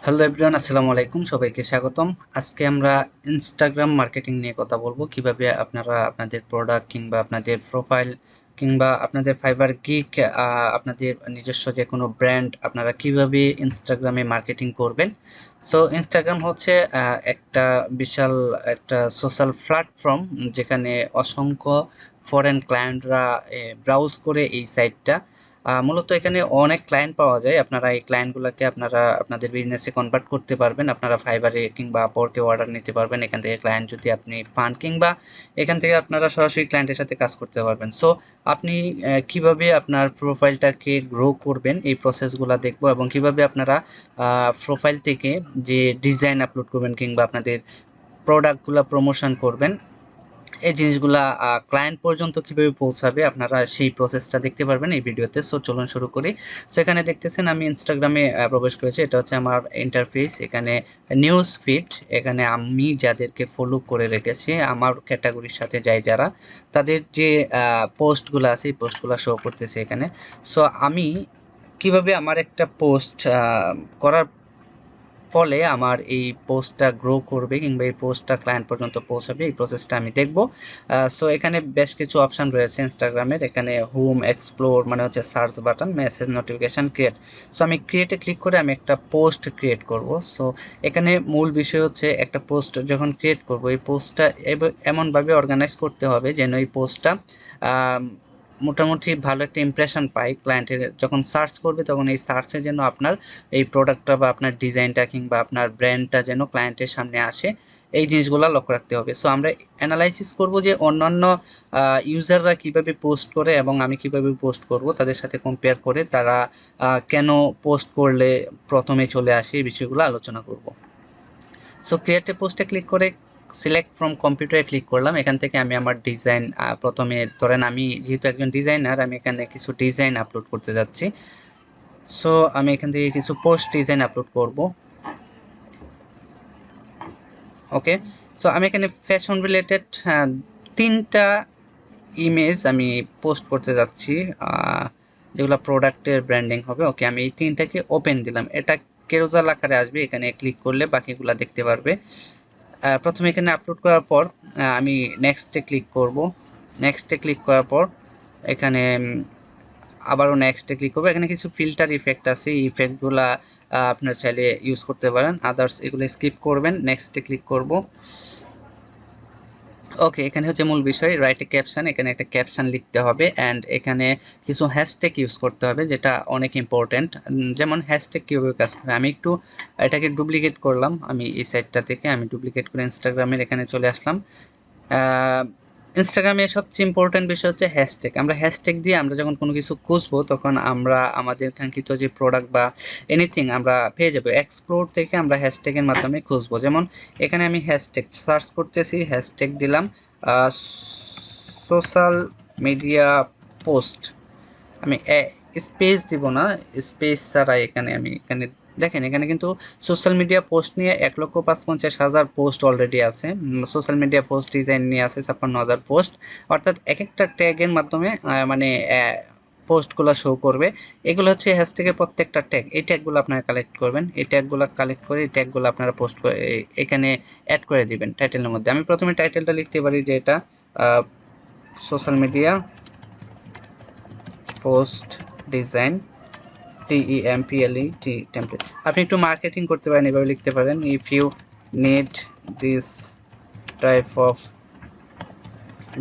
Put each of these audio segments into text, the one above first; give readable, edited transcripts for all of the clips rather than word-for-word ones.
Hello everyone, আসসালামু আলাইকুম। সবাইকে স্বাগতম। আজকে আমরা ইনস্টাগ্রাম মার্কেটিং নিয়ে কথা বলবো। কিভাবে আপনারা আপনাদের প্রোডাক্ট কিংবা আপনাদের প্রোফাইল কিংবা আপনাদের ফাইবার গিগ আপনাদের নিজস্ব যে কোনো ব্র্যান্ড আপনারা কিভাবে ইনস্টাগ্রামে মার্কেটিং করবেন। সো ইনস্টাগ্রাম হচ্ছে একটা বিশাল একটা সোশ্যাল প্ল্যাটফর্ম, যেখানে অসংখ্য ফরেন ক্লায়েন্টরা ব্রাউজ করে এই সাইটটা। মূলত এখানে অনেক ক্লায়েন্ট পাওয়া যায়। আপনারা এই ক্লায়েন্টগুলোকে আপনারা আপনাদের বিজনেসে কনভার্ট করতে পারবেন। আপনারা ফাইবারে কিংবা আপওয়ার্কে অর্ডার নিতে পারবেন এখান থেকে, ক্লায়েন্ট যদি আপনি পান, কিংবা এখান থেকে আপনারা সরাসরি ক্লায়েন্টের সাথে কাজ করতে পারবেন। সো আপনি কিভাবে আপনার প্রোফাইলটাকে গ্রো করবেন এই প্রসেসগুলো দেখবো, এবং কিভাবে আপনারা প্রোফাইল থেকে যে ডিজাইন আপলোড করবেন কিংবা আপনাদের প্রোডাক্টগুলো প্রমোশন করবেন, এই জিনিসগুলা ক্লায়েন্ট পর্যন্ত কিভাবে পৌঁছাবে আপনারা সেই প্রসেসটা দেখতে পারবেন এই ভিডিওতে। সো চলুন শুরু করি। সো এখানে দেখতেছেন আমি ইনস্টাগ্রামে প্রবেশ করেছি। এটা হচ্ছে আমার ইন্টারফেস। এখানে নিউজ ফিড, এখানে আমি যাদেরকে ফলো করে রেখেছি আমার ক্যাটাগরির সাথে যাই যারা, তাদের যে পোস্টগুলো আছে এই পোস্টগুলো শো করতেছে এখানে। সো আমি কিভাবে আমার একটা পোস্ট করার ফলে আমার এই পোস্টটা গ্রো করবে কিংবা এই পোস্টটা ক্লায়েন্ট পর্যন্ত পৌঁছাবে, এই প্রসেসটা আমি দেখব। সো এখানে বেশ কিছু অপশন রয়েছে ইনস্টাগ্রামের। এখানে হোম, এক্সপ্লোর মানে হচ্ছে search button, message, notification, create. So আমি ক্রিয়েটে ক্লিক করে আমি একটা পোস্ট ক্রিয়েট করব। সো এখানে মূল বিষয় হচ্ছে একটা পোস্ট যখন ক্রিয়েট করব, এই পোস্টটা এমনভাবে অর্গানাইজ করতে হবে যেন এই পোস্টটা মোটামুটি ভালো একটা ইমপ্রেশন পাই ক্লায়েন্টের। যখন সার্চ করবে তখন এই সার্চে যেন আপনার এই প্রোডাক্টটা বা আপনার ডিজাইনটা কিংবা আপনার ব্র্যান্ডটা যেন ক্লায়েন্টের সামনে আসে, এই জিনিসগুলো লক্ষ্য রাখতে হবে। সো আমরা অ্যানালাইসিস করব যে অন্যান্য ইউজাররা কিভাবে পোস্ট করে এবং আমি কিভাবে পোস্ট করব, তাদের সাথে কম্পেয়ার করে তারা কেন পোস্ট করলে প্রথমে চলে আসে, এই বিষয়গুলো আলোচনা করব। সো ক্রিয়েট এ পোস্টে ক্লিক করে সিলেক্ট ফ্রম কম্পিউটারে ক্লিক করলাম। এখান থেকে আমি আমার ডিজাইন, প্রথমে ধরেন আমি যেহেতু একজন ডিজাইনার, আমি এখানে কিছু ডিজাইন আপলোড করতে যাচ্ছি। সো আমি এখান থেকে কিছু পোস্ট ডিজাইন আপলোড করব। ওকে। সো আমি এখানে ফ্যাশন রিলেটেড 3টা ইমেজ আমি পোস্ট করতে যাচ্ছি, যেগুলো প্রোডাক্টের ব্র্যান্ডিং হবে। ওকে, আমি এই 3টাকে ওপেন দিলাম। এটা কেরোজাল আকারে আসবে, এখানে ক্লিক করলে বাকিগুলো দেখতে পারবে। প্রথমে এখানে আপলোড করার পর আমি নেক্সটে ক্লিক করব। নেক্সটে ক্লিক করার পর এখানে আবারও নেক্সটে ক্লিক করবো। এখানে কিছু ফিল্টার ইফেক্ট আছে, এই ইফেক্টগুলা আপনার চাইলে ইউজ করতে পারেন, আদার্স এগুলো স্কিপ করবেন। নেক্সটে ক্লিক করব। ওকে, এখানে হচ্ছে মূল বিষয় রাইট এ ক্যাপশন। এখানে একটা ক্যাপশন লিখতে হবে অ্যান্ড এখানে কিছু হ্যাশট্যাগ ইউজ করতে হবে, যেটা অনেক ইম্পর্টেন্ট। যেমন হ্যাশট্যাগ কীভাবে কাজ করে, আমি একটু এটাকে ডুপ্লিকেট করলাম। আমি এই সাইটটা থেকে আমি ডুপ্লিকেট করে ইনস্টাগ্রামের এখানে চলে আসলাম। ইনস্টাগ্রামে সবচেয়ে ইম্পর্টেন্ট বিষয় হচ্ছে হ্যাশট্যাগ। আমরা হ্যাশট্যাগ দিয়ে আমরা যখন কোনো কিছু খুঁজবো তখন আমরা আমাদের কাঙ্ক্ষিত যে প্রোডাক্ট বা এনিথিং আমরা পেয়ে যাবো। এক্সপ্লোর থেকে আমরা হ্যাশট্যাগের মাধ্যমে খুঁজবো। যেমন এখানে আমি হ্যাশট্যাগ সার্চ করতেছি, হ্যাশট্যাগ দিলাম সোশ্যাল মিডিয়া পোস্ট। আমি স্পেস দিব না, স্পেস ছাড়া এখানে আমি এখানে দেখেন, এখানে কিন্তু সোশ্যাল মিডিয়া পোস্ট নিয়ে 1,55,000 পোস্ট অলরেডি আছে। সোশ্যাল মিডিয়া পোস্ট ডিজাইন নিয়ে আছে 56,000 পোস্ট। অর্থাৎ এক একটা ট্যাগের মাধ্যমে মানে পোস্টগুলো শো করবে। এগুলো হচ্ছে হ্যাশট্যাগের প্রত্যেকটা ট্যাগ। এই ট্যাগগুলো আপনারা কালেক্ট করবেন। এই ট্যাগগুলো কালেক্ট করে এই ট্যাগগুলো আপনারা পোস্ট করে এখানে অ্যাড করে দিবেন টাইটেলের মধ্যে। আমি প্রথমে টাইটেলটা লিখতে পারি যে এটা social media post design, TEMPLET template. আপনি একটু মার্কেটিং করতে পারেন, এভাবে লিখতে পারেন, if you need this type of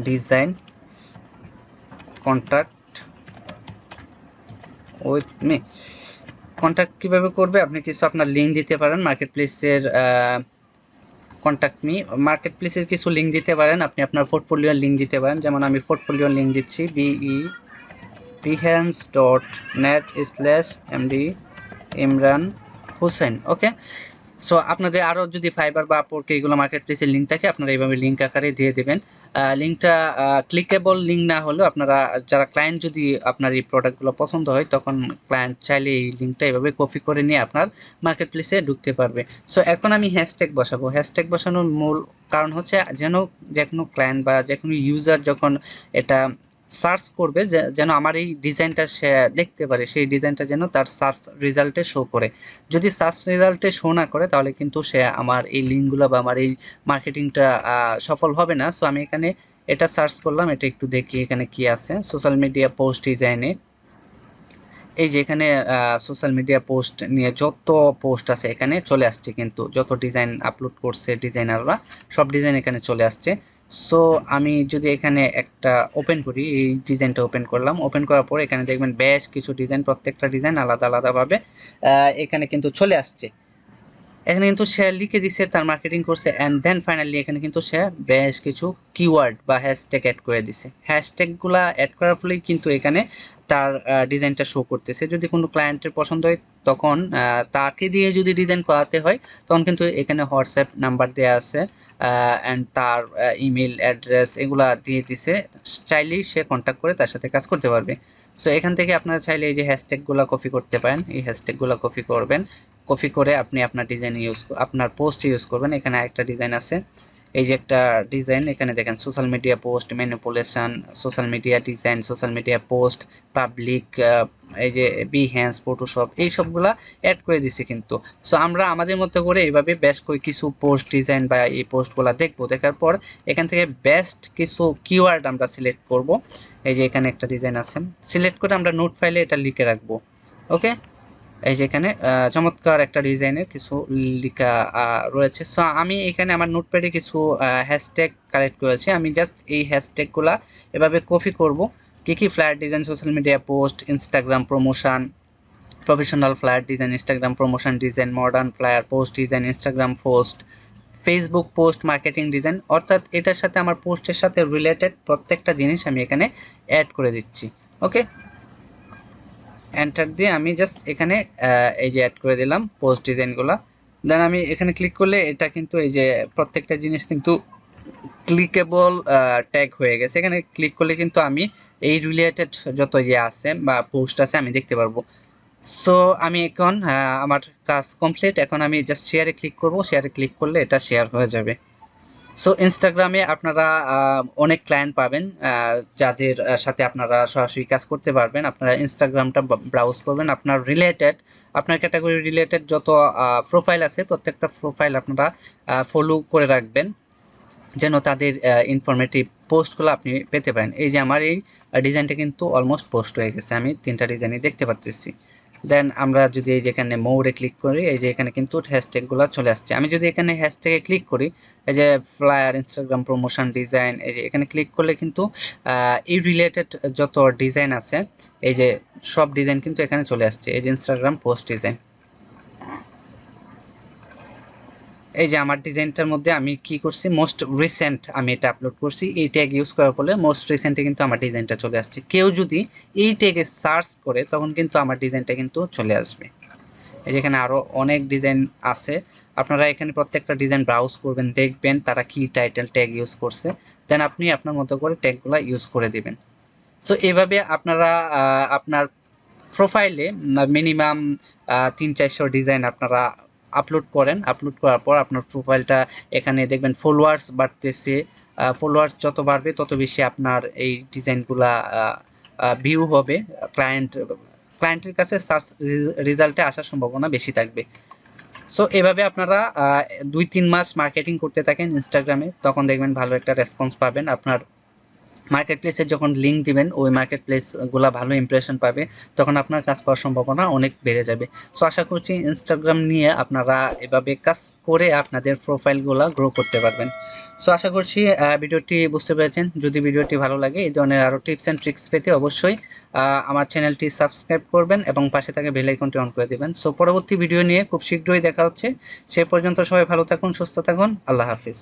design contact with me. Contact কীভাবে করবে, আপনি কিছু আপনার লিঙ্ক দিতে পারেন মার্কেট প্লেসের, কন্ট্যাক্ট মি মার্কেট প্লেসের কিছু লিঙ্ক দিতে পারেন। আপনি আপনার পোর্টফোলিওর লিঙ্ক দিতে পারেন। যেমন আমি পোর্টফোলিওর লিঙ্ক দিচ্ছি, behance.net/md ইমরান হোসেন। ওকে। সো আপনাদের আরও যদি ফাইবার বা আপওয়ার্কে এগুলো মার্কেট প্লেসের লিঙ্ক থাকে, আপনারা এইভাবে লিঙ্ক আকারে দিয়ে দেবেন। লিঙ্কটা ক্লিকেবল লিঙ্ক না হলেও আপনারা যারা ক্লায়েন্ট যদি আপনার এই প্রোডাক্টগুলো পছন্দ হয়, তখন ক্লায়েন্ট চাইলে এই লিঙ্কটা এভাবে কপি করে নিয়ে আপনার মার্কেট প্লেসে ঢুকতে পারবে। সো এখন আমি হ্যাশট্যাগ বসাবো। হ্যাশট্যাগ বসানোর মূল কারণ হচ্ছে যেন যে কোনো ক্লায়েন্ট বা যে কোনো ইউজার যখন এটা সার্চ করবে যেন আমার এই ডিজাইনটা সে দেখতে পারে, সেই ডিজাইনটা যেন তার সার্চ রেজাল্টে শো করে। যদি সার্চ রেজাল্টে শো না করে তাহলে কিন্তু সে আমার এই লিঙ্কগুলো বা আমার এই মার্কেটিংটা সফল হবে না। সো আমি এখানে এটা সার্চ করলাম, এটা একটু দেখি এখানে কি আছে। সোশ্যাল মিডিয়া পোস্ট ডিজাইনে এই যে এখানে সোশ্যাল মিডিয়া পোস্ট নিয়ে যত পোস্ট আছে এখানে চলে আসছে, কিন্তু যত ডিজাইন আপলোড করছে ডিজাইনাররা সব ডিজাইন এখানে চলে আসছে। সো আমি যদি এখানে একটা ওপেন করি, এই ডিজাইনটা ওপেন করলাম, ওপেন করার পর এখানে দেখবেন বেশ কিছু ডিজাইন, প্রত্যেকটা ডিজাইন আলাদা আলাদাভাবে এখানে কিন্তু চলে আসছে। এখানে কিন্তু সে লিখে দিছে, তার মার্কেটিং করছে, অ্যান্ড দেন ফাইনালি এখানে কিন্তু সে বেশ কিছু কিওয়ার্ড বা হ্যাশট্যাগ অ্যাড করে দিছে। হ্যাশট্যাগুলা অ্যাড করার ফলেই কিন্তু এখানে তার ডিজাইনটা শো করতেছে। যদি কোনো ক্লায়েন্টের পছন্দ হয় তখন তাকে দিয়ে যদি ডিজাইন করাতে হয় তখন কিন্তু এখানে হোয়াটসঅ্যাপ নাম্বার দেওয়া আছে, অ্যান্ড তার ইমেল অ্যাড্রেস এগুলা দিয়ে দিছে, চাইলেই সে কন্ট্যাক্ট করে তার সাথে কাজ করতে পারবে। সো এখান থেকে আপনারা চাইলে এই যে হ্যাশট্যাগুলো কপি করতে পারেন, এই হ্যাশট্যাগুলো কপি করবেন, কপি করে আপনি আপনার ডিজাইন আপনার পোস্ট ইউজ করবেন। এখানে আরেকটা ডিজাইন আছে, এই যে একটা ডিজাইন এখানে দেখেন, social media post manipulation, social media design, social media post, public, এই যে বিহ্যান্স, ফটোশপ, এই সবগুলা অ্যাড করে দিছি কিন্তু। সো আমরা আমাদের মতো করে এইভাবে বেশ কিছু পোস্ট ডিজাইন বা এই পোস্টগুলো দেখবো, দেখার পর এখান থেকে বেস্ট কিছু কিওয়ার্ড আমরা সিলেক্ট করব। এই যে এখানে একটা ডিজাইন আছে, সিলেক্ট করে আমরা নোট ফাইলে এটা লিখে রাখবো। ওকে, এই যে এখানে চমৎকার একটা ডিজাইনের কিছু লেখা রয়েছে। সো আমি এখানে আমার নোটপ্যাডে কিছু হ্যাশট্যাগ কালেক্ট করেছি, আমি জাস্ট এই হ্যাশট্যাগুলা এভাবে কপি করব। কি কি? Flat design, social media post, Instagram promotion, professional flat design, Instagram promotion design, modern flyer post design, Instagram post, Facebook post marketing design, অর্থাৎ এটার সাথে আমার পোস্টের সাথে রিলেটেড প্রত্যেকটা জিনিস আমি এখানে অ্যাড করে দিচ্ছি। ওকে, এন্টার দিয়ে আমি জাস্ট এখানে এই যে অ্যাড করে দিলাম পোস্ট ডিজাইনগুলো। দেন আমি এখানে ক্লিক করলে এটা কিন্তু এই যে প্রত্যেকটা জিনিস কিন্তু ক্লিকেবল ট্যাগ হয়ে গেছে। এখানে ক্লিক করলে কিন্তু আমি এই রিলেটেড যত ইয়ে আছে বা পোস্ট আছে আমি দেখতে পারবো। সো আমি এখন আমার কাজ কমপ্লিট, এখন আমি জাস্ট শেয়ারে ক্লিক করব, শেয়ারে ক্লিক করলে এটা শেয়ার হয়ে যাবে। সো ইনস্টাগ্রামে আপনারা অনেক ক্লায়েন্ট পাবেন যাদের সাথে আপনারা সরাসরি কাজ করতে পারবেন। আপনারা ইনস্টাগ্রামটা ব্রাউজ করবেন, আপনার রিলেটেড, আপনার ক্যাটাগরি রিলেটেড যত প্রোফাইল আছে প্রত্যেকটা প্রোফাইল আপনারা ফলো করে রাখবেন যেন তাদের ইনফরমেটিভ পোস্টগুলো আপনি পেতে পারেন। এই যে আমার এই ডিজাইনটা কিন্তু অলমোস্ট পোস্ট হয়ে গেছে, আমি 3টা ডিজাইনই দেখতে পাচ্ছি। দেন আমরা যদি এই যেখানে মোরে ক্লিক করি, এই যে এখানে কিন্তু হ্যাশট্যাগুলো চলে আসছে। আমি যদি এখানে হ্যাশট্যাগে ক্লিক করি, এই যে ফ্লায়ার, ইনস্টাগ্রাম প্রমোশন ডিজাইন, এই যে এখানে ক্লিক করলে কিন্তু এই রিলেটেড যত ডিজাইন আছে এই যে সব ডিজাইন কিন্তু এখানে চলে আসছে। এই যে ইনস্টাগ্রাম পোস্ট ডিজাইন, এই যে আমার ডিজাইনটার মধ্যে আমি কি করছি, মোস্ট রিসেন্ট আমি এটা আপলোড করছি। এই ট্যাগ ইউজ করার ফলে মোস্ট রিসেন্টে কিন্তু আমার ডিজাইনটা চলে আসছে। কেউ যদি এই ট্যাগে সার্চ করে তখন কিন্তু আমার ডিজাইনটা কিন্তু চলে আসবে। এই যে এখানে আরও অনেক ডিজাইন আছে, আপনারা এখানে প্রত্যেকটা ডিজাইন ব্রাউজ করবেন, দেখবেন তারা কি টাইটেল ট্যাগ ইউজ করছে, দেন আপনি আপনার মতো করে ট্যাগগুলো ইউজ করে দিবেন। সো এভাবে আপনারা আপনার প্রোফাইলে মিনিমাম 300-400 ডিজাইন আপনারা আপলোড করেন। আপলোড করার পর আপনার প্রোফাইলটা এখানে দেখবেন ফলোয়ার্স বাড়তেছে। ফলোয়ার্স যত বাড়বে তত বেশি আপনার এই ডিজাইনগুলা ভিউ হবে, ক্লায়েন্টের কাছে সার্চ রেজাল্টে আসার সম্ভাবনা বেশি থাকবে। সো এভাবে আপনারা 2-3 মাস মার্কেটিং করতে থাকেন ইনস্টাগ্রামে, তখন দেখবেন ভালো একটা রেসপন্স পাবেন। আপনার মার্কেট প্লেসে যখন লিঙ্ক দিবেন ওই মার্কেট প্লেসগুলো ভালো ইমপ্রেশন পাবে, তখন আপনার কাজ পাওয়ার সম্ভাবনা অনেক বেড়ে যাবে। সো আশা করছি ইনস্টাগ্রাম নিয়ে আপনারা এভাবে কাজ করে আপনাদের প্রোফাইলগুলো গ্রো করতে পারবেন। সো আশা করছি ভিডিওটি বুঝতে পেরেছেন। যদি ভিডিওটি ভালো লাগে এই ধরনের আরও টিপস অ্যান্ড ট্রিক্স পেতে অবশ্যই আমার চ্যানেলটি সাবস্ক্রাইব করবেন এবং পাশে থাকা বেল আইকনটি অন করে দেবেন। সো পরবর্তী ভিডিও নিয়ে খুব শীঘ্রই দেখা হচ্ছে। সে পর্যন্ত সবাই ভালো থাকুন, সুস্থ থাকুন, আল্লাহ হাফিজ।